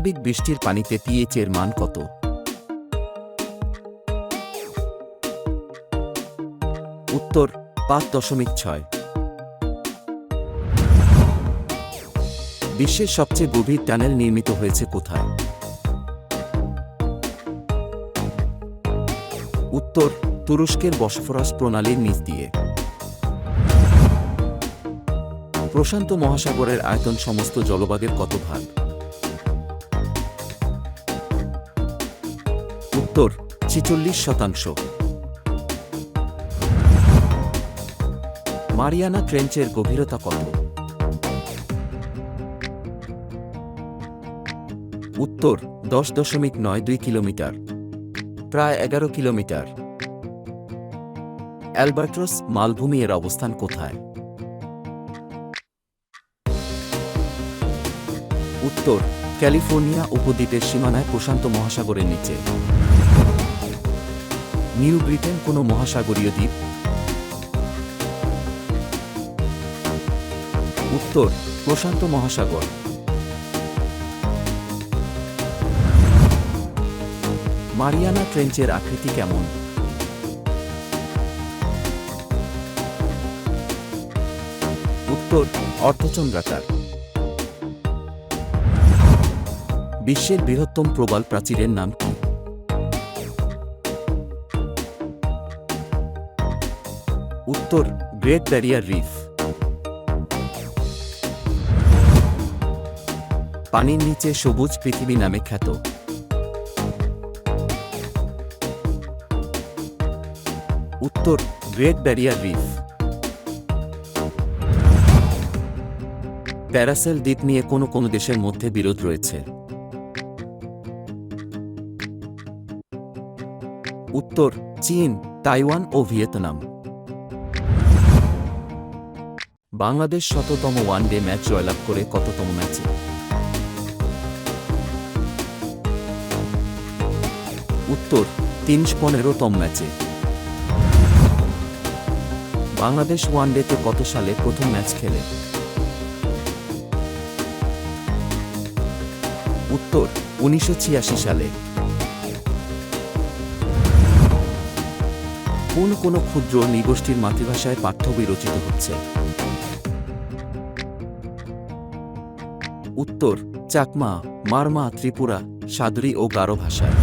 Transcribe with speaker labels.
Speaker 1: স্বাভাবিক বৃষ্টির পানিতে pH এর মান কত? উত্তর 5.6। বিশ্বের সবচেয়ে গভীর টানেল নির্মিত হয়েছে কোথায়? উত্তর তুরস্কের বসফরাস প্রণালীর নিচ দিয়ে। প্রশান্ত মহাসাগরের আয়তন সমস্ত জলভাগের কত ভাগ? উত্তর 46%। মারিয়ানা ট্রেঞ্চের গভীরতা কত? উত্তর 10.92 কিলোমিটার, প্রায় 11 কিলোমিটার। অ্যালবার্ট্রস মালভূমি এর অবস্থান কোথায়? উত্তর ক্যালিফোর্নিয়া উপদ্বীপের সীমানায় প্রশান্ত মহাসাগরের নিচে। নিউ ব্রিটেন কোন মহাসাগরীয় দ্বীপ? উত্তর প্রশান্ত মহাসাগর। মারিয়ানা ট্রেঞ্চের আকৃতি কেমন? উত্তর অর্ধচন্দ্রাকার। বিশ্বের বৃহত্তম প্রবাল প্রাচীরের নাম কি? উত্তর গ্রেট ব্যারিয়ার রিফ। পানির নিচে সবুজ পৃথিবী নামে খ্যাত। উত্তর গ্রেট ব্যারিয়ার রিফ। প্যারাসেল দ্বীপ নিয়ে কোন কোন দেশের মধ্যে বিরোধ রয়েছে? উত্তর চীন, তাইওয়ান ও ভিয়েতনাম। বাংলাদেশ শততম ওয়ানডে ম্যাচ জয়লাভ করে কততম ম্যাচে? উত্তর 315তম ম্যাচে। বাংলাদেশ ওয়ানডেতে কত সালে প্রথম ম্যাচ খেলে? উত্তর 1986 সালে। কোন কোন ক্ষুদ্র নৃগোষ্ঠীর মাতৃভাষায় পাঠ্যবই রচিত হচ্ছে? উত্তর চাকমা, মারমা, ত্রিপুরা, সাদরি ও গারো ভাষায়।